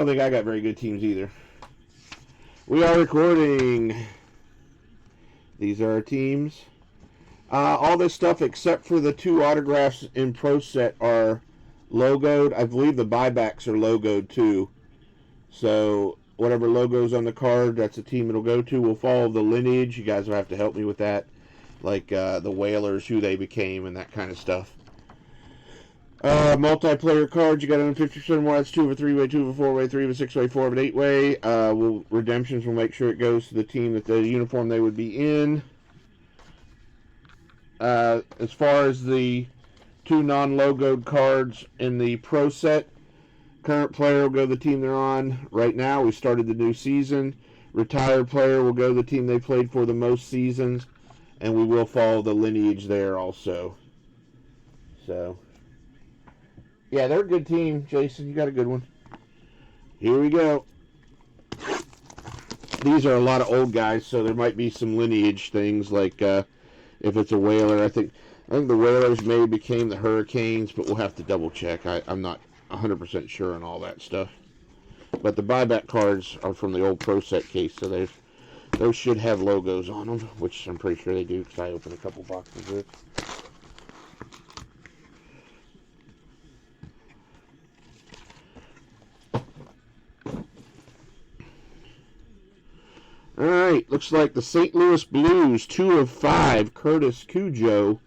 I don't think I got very good teams either. We are recording. These are our teams. All this stuff except for the 2 autographs in Pro Set are logoed. I believe the buybacks are logoed too. So whatever logo's on the card, that's the team it'll go to. We'll follow the lineage. You guys will have to help me with that. Like the Whalers, who they became, and that kind of stuff. Multiplayer cards, you got 50% more. That's 2 of a 3-way, 2 of a 4-way, 3 of a 6-way, 4 of an 8-way. Redemptions will make sure it goes to the team that the uniform they would be in. As far as the 2 non-logoed cards in the Pro Set, current player will go to the team they're on. Right now, we started the new season. Retired player will go to the team they played for the most seasons, and we will follow the lineage there also. So, yeah, they're a good team. Jason, you got a good one. Here we go. These are a lot of old guys, so there might be some lineage things, like if it's a Whaler. I think the Whalers maybe became the Hurricanes, but we'll have to double check. I'm not 100% sure on all that stuff. But the buyback cards are from the old Pro Set case, so those should have logos on them, which I'm pretty sure they do because I opened a couple boxes of it. All right, looks like the St. Louis Blues, 2 of 5, Curtis Joseph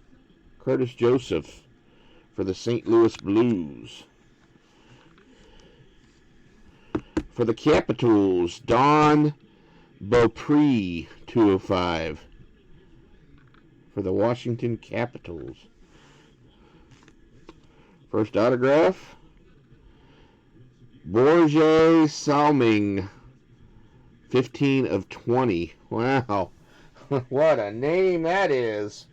for the St. Louis Blues. For the Capitals, Don Beaupre, 2 of 5 for the Washington Capitals. First autograph, Borje Salming, 15 of 20. Wow. What a name that is.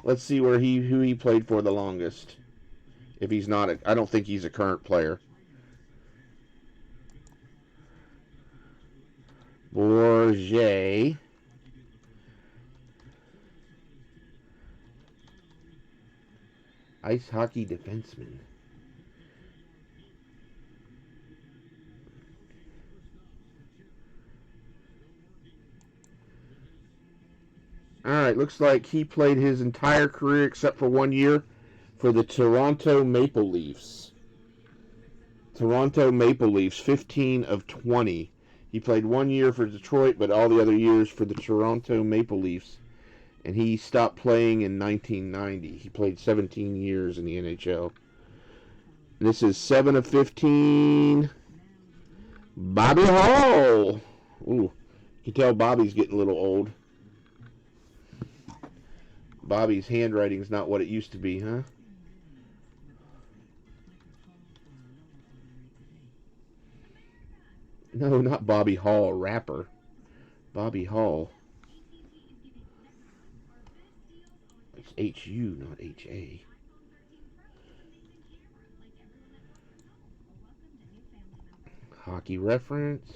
Let's see who he played for the longest. If he's not I don't think he's a current player. Borje. Ice hockey defenseman. Alright, looks like he played his entire career except for 1 year for the Toronto Maple Leafs. Toronto Maple Leafs, 15 of 20. He played 1 year for Detroit, but all the other years for the Toronto Maple Leafs. And he stopped playing in 1990. He played 17 years in the NHL. This is 7 of 15. Bobby Hall. Ooh, you can tell Bobby's getting a little old. Bobby's handwriting's not what it used to be, huh? No, not Bobby Hall, rapper. Bobby Hall. It's H-U, not H-A. Hockey reference.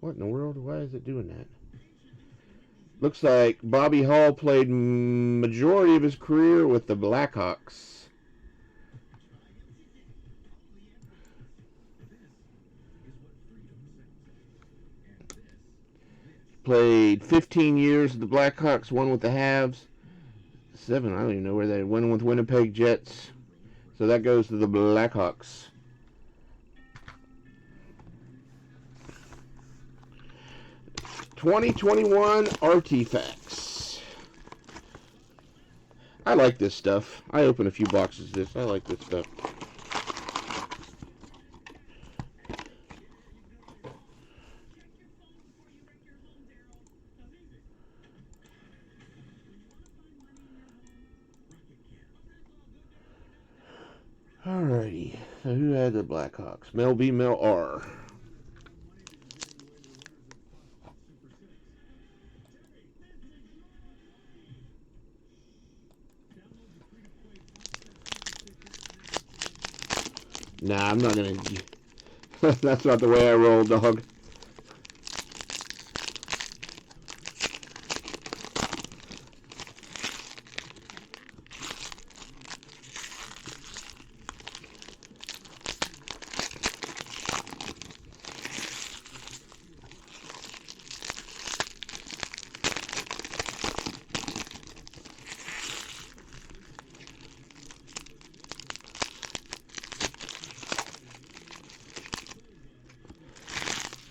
What in the world? Why is it doing that? Looks like Bobby Hall played majority of his career with the Blackhawks. Played 15 years with the Blackhawks, 1 with the Habs. 7, I don't even know where they went with Winnipeg Jets. So that goes to the Blackhawks. '21 Artifacts. I like this stuff. I opened a few boxes of this. I like this stuff. Alrighty. So who had the Blackhawks? Mel B, Mel R. Nah, I'm not gonna That's not the way I roll, dog.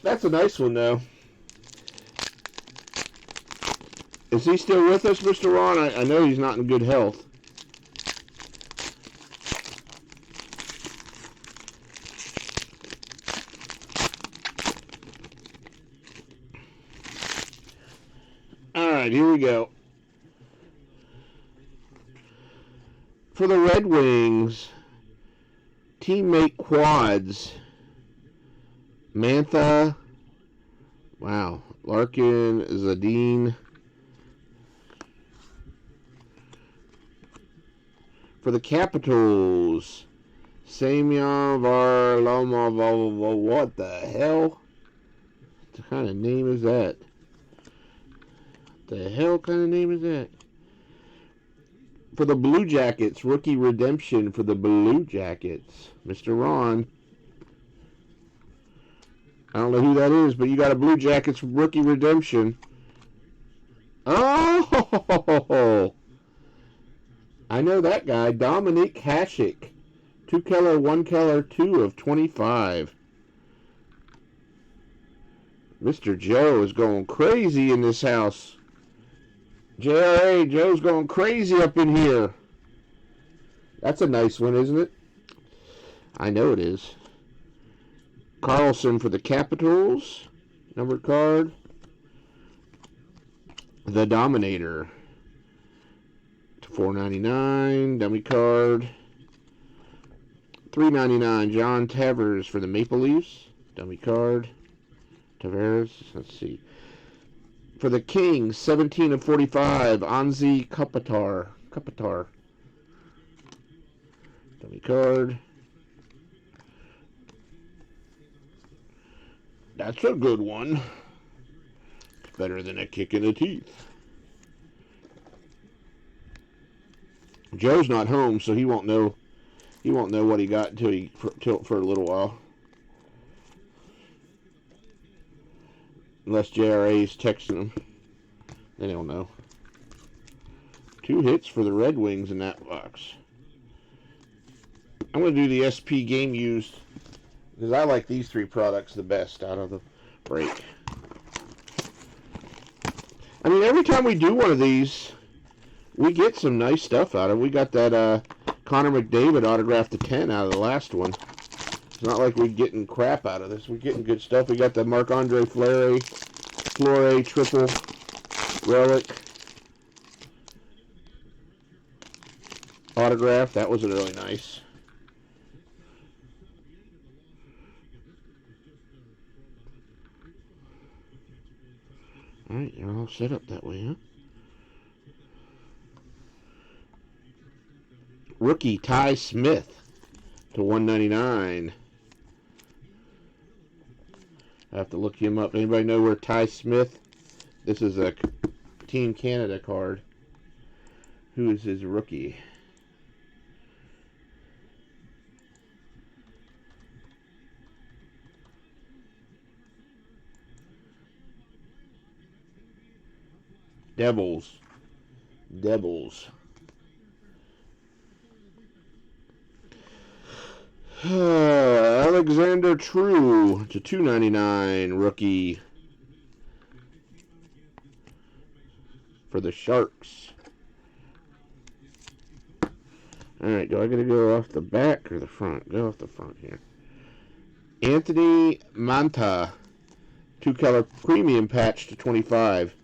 That's a nice one, though. Is he still with us, Mr. Ron? I know he's not in good health. All right, here we go. For the Red Wings, teammate quads. Mantha. Wow. Larkin, Zadine. For the Capitals, Semyon Varlamov. What the hell? What kind of name is that? The hell kind of name is that? For the Blue Jackets, rookie redemption for the Blue Jackets, Mr. Ron. I don't know who that is, but you got a Blue Jackets rookie redemption. Oh! I know that guy, Dominic Hasek. 2 color, 1 color, 2 of 25. Mr. Joe is going crazy in this house. JRA, Joe's going crazy up in here. That's a nice one, isn't it? I know it is. Carlson for the Capitals. Numbered card. The Dominator. To $4.99. Dummy card. $3.99. John Tavares for the Maple Leafs. Dummy card. Tavares. Let's see. For the Kings, 17 of 45. Anze Kopitar. Dummy card. That's a good one. It's better than a kick in the teeth. Joe's not home, so he won't know. He won't know what he got until for a little while, unless JRA's texting him. Then he'll know. 2 hits for the Red Wings in that box. I'm going to do the SP Game Used, because I like these 3 products the best out of the break. I mean, every time we do one of these, we get some nice stuff out of it. We got that Connor McDavid autograph to 10 out of the last one. It's not like we're getting crap out of this. We're getting good stuff. We got the Marc-Andre Fleury triple relic autograph. That was really nice. Alright, you're all set up that way, huh? Rookie Ty Smith to $1.99. I have to look him up. Anybody know where Ty Smith? This is a Team Canada card. Who is his rookie? Devils. Alexander True to $2.99 rookie for the Sharks. Alright, do I gotta go off the back or the front? Go off the front here. Anthony Manta, 2-color premium patch to 25.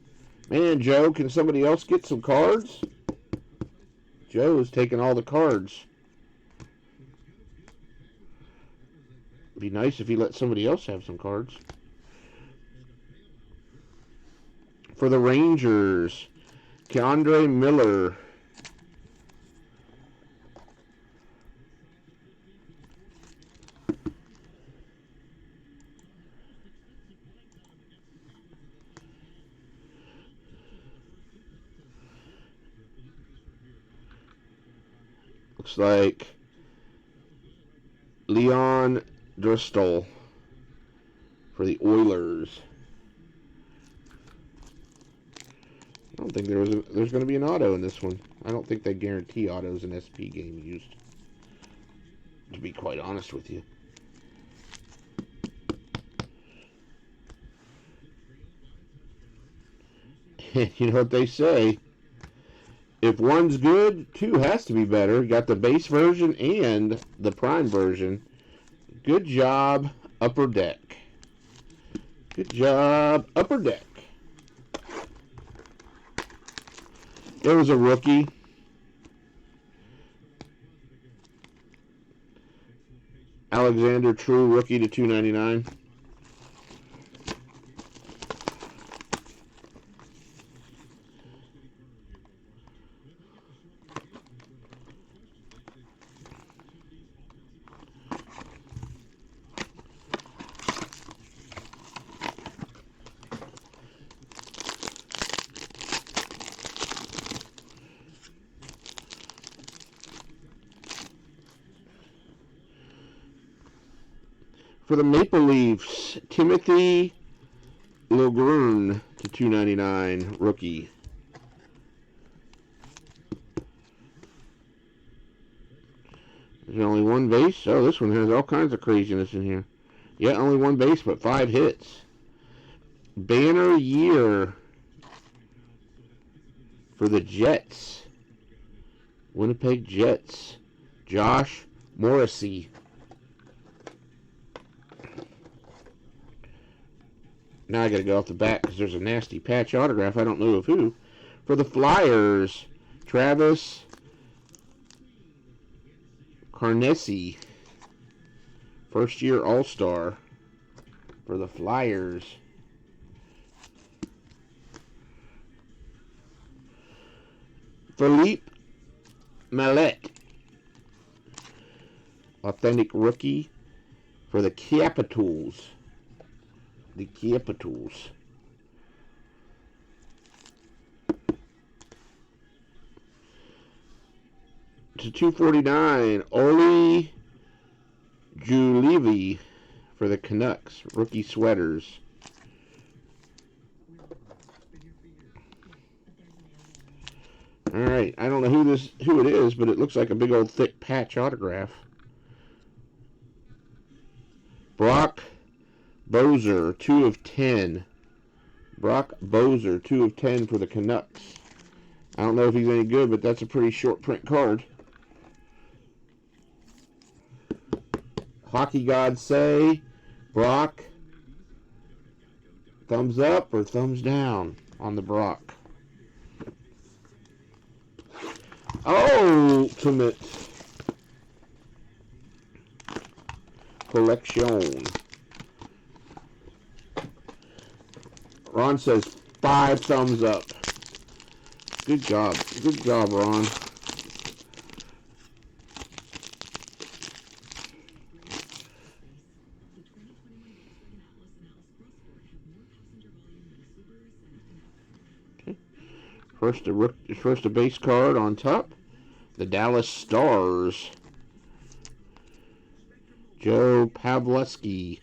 Man, Joe, can somebody else get some cards? Joe's taking all the cards. Be nice if he let somebody else have some cards. For the Rangers, K'Andre Miller. Looks like Leon Draisaitl for the Oilers. I don't think there's going to be an auto in this one. I don't think they guarantee autos in SP game used, to be quite honest with you. You know what they say? If one's good, two has to be better. You got the base version and the prime version. Good job, Upper Deck. Good job, Upper Deck. There was a rookie. Alexander True rookie to $2.99. For the Maple Leafs, Timothy Liljegren to $2.99 rookie. There's only one base. Oh, this one has all kinds of craziness in here. Yeah, only one base, but 5 hits. Banner year for the Jets. Winnipeg Jets. Josh Morrissey. Now I got to go off the bat because there's a nasty patch autograph. I don't know of who. For the Flyers, Travis Carnesi. First year All-Star for the Flyers. Philippe Mallet. Authentic rookie for the Capitals. The Capitals. To $2.49, Olli Juolevi for the Canucks, rookie sweaters. All right, I don't know who it is, but it looks like a big old thick patch autograph. Brock Boeser, 2 of 10. Brock Boeser, 2 of 10 for the Canucks. I don't know if he's any good, but that's a pretty short print card. Hockey gods say, Brock, thumbs up or thumbs down on the Brock. Ultimate Collection. Ron says 5 thumbs up. Good job. Good job, Ron. Okay. First a base card on top. The Dallas Stars. Joe Pavelski.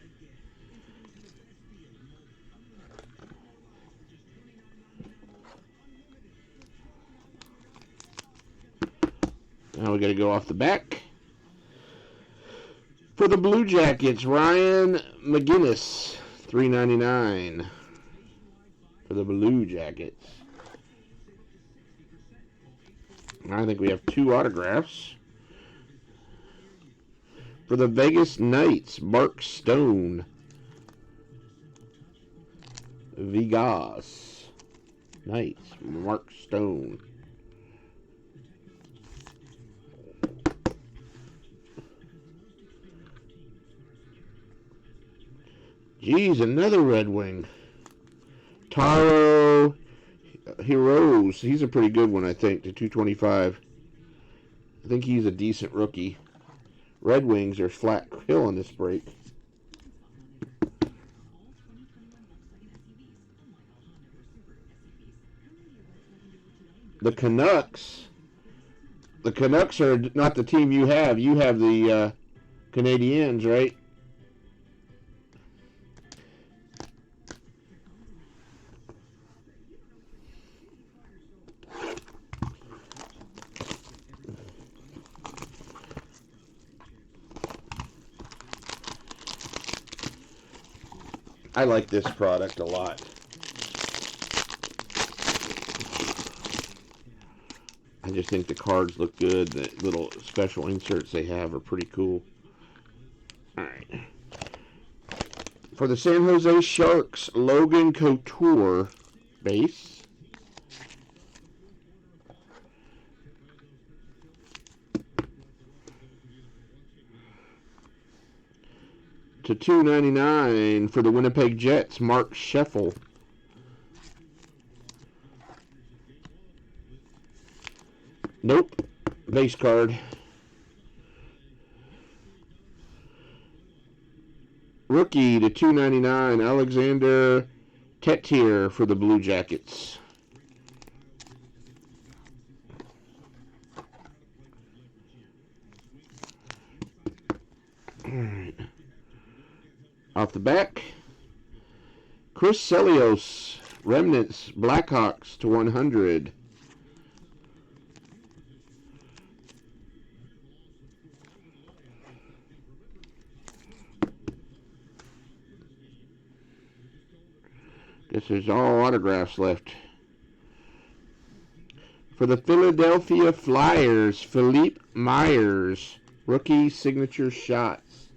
Now we got to go off the back. For the Blue Jackets, Ryan McGinnis, $3.99 for the Blue Jackets. I think we have 2 autographs. For the Vegas Knights, Mark Stone. Vegas Knights, Mark Stone. Geez, another Red Wing. Taro Heroes. He's a pretty good one, I think, to $2.25. I think he's a decent rookie. Red Wings are flat kill on this break. The Canucks. The Canucks are not the team you have. You have the Canadiens, right? I like this product a lot. I just think the cards look good. The little special inserts they have are pretty cool. Alright. For the San Jose Sharks, Logan Couture base. To $2.99 for the Winnipeg Jets, Mark Scheffel. Nope. Base card. Rookie to $2.99, Alexander Tetir for the Blue Jackets. Alright. Off the back, Chris Celios, Remnants, Blackhawks to 100. Guess there's all autographs left. For the Philadelphia Flyers, Philippe Myers, rookie signature shots.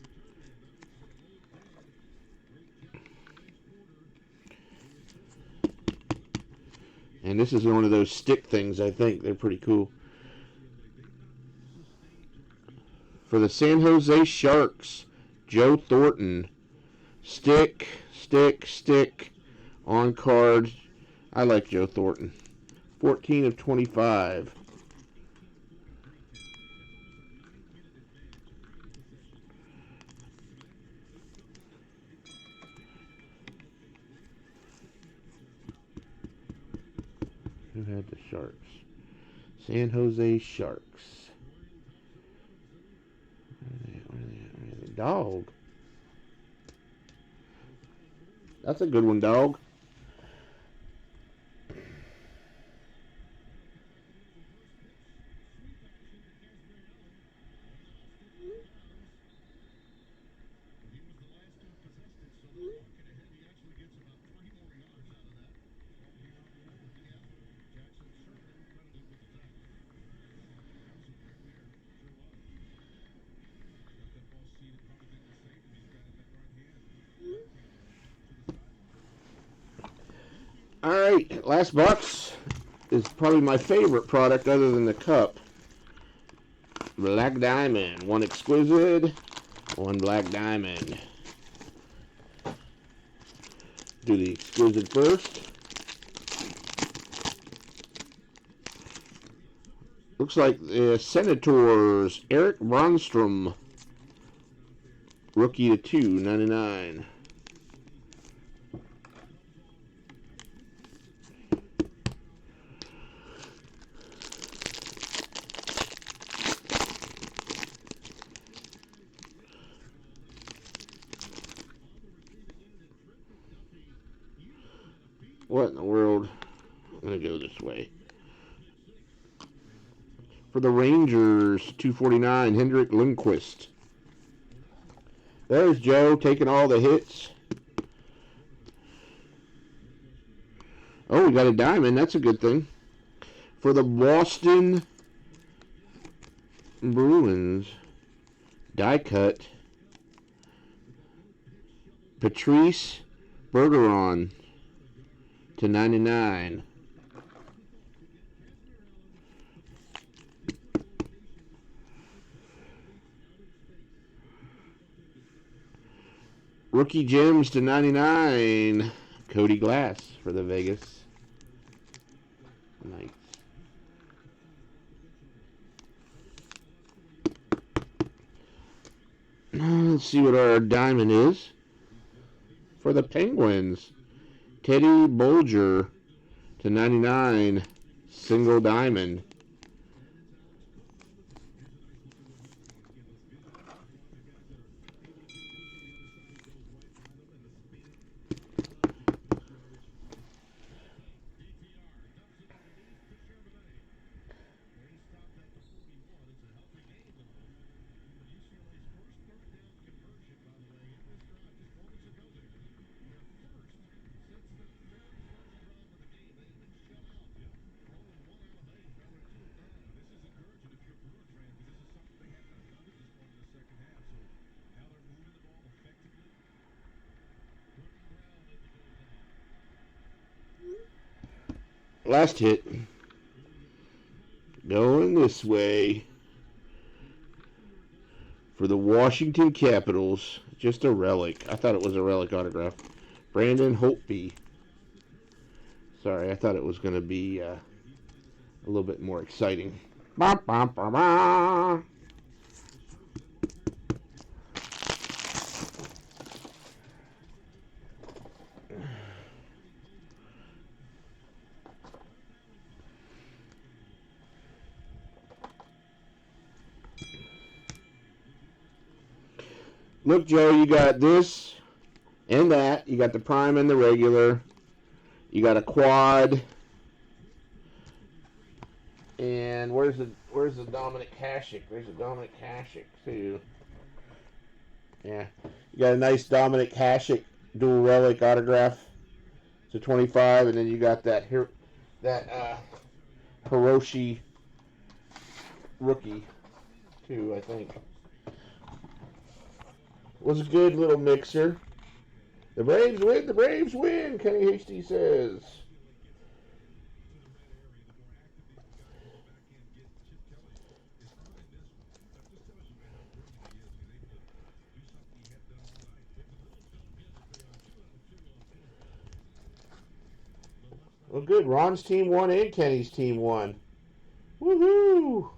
And this is one of those stick things, I think. They're pretty cool. For the San Jose Sharks, Joe Thornton. Stick, stick, stick. On card. I like Joe Thornton. 14 of 25. Who had the Sharks? San Jose Sharks. Where are they? Dog. That's a good one, dog. Alright, last box is probably my favorite product other than the cup. Black Diamond. One exquisite, one Black Diamond. Do the exquisite first. Looks like the Senators, Eric Bronstrom. Rookie to $2.99. What in the world? I'm going to go this way. For the Rangers, $2.49, Henrik Lundqvist. There's Joe taking all the hits. Oh, we got a diamond. That's a good thing. For the Boston Bruins, die cut, Patrice Bergeron to 99. Rookie gems to 99. Cody Glass for the Vegas Knights. Let's see what our diamond is. For the Penguins, Teddy Bolger to 99. Single diamond. Last hit. Going this way for the Washington Capitals. Just a relic. I thought it was a relic autograph. Brandon Holtby. Sorry, I thought it was going to be a little bit more exciting. Bah, bah, bah, bah. Look, Joe, you got this and that. You got the prime and the regular. You got a quad. And where's the Dominic Hasek? There's a Dominic Hasek too. Yeah, you got a nice Dominic Hasek dual relic autograph. It's a 25, and then you got that Hiroshi rookie too. I think it was a good little mixer. The Braves win. The Braves win. Kenny Hasty says. Well, good. Ron's team won and Kenny's team won. Woohoo!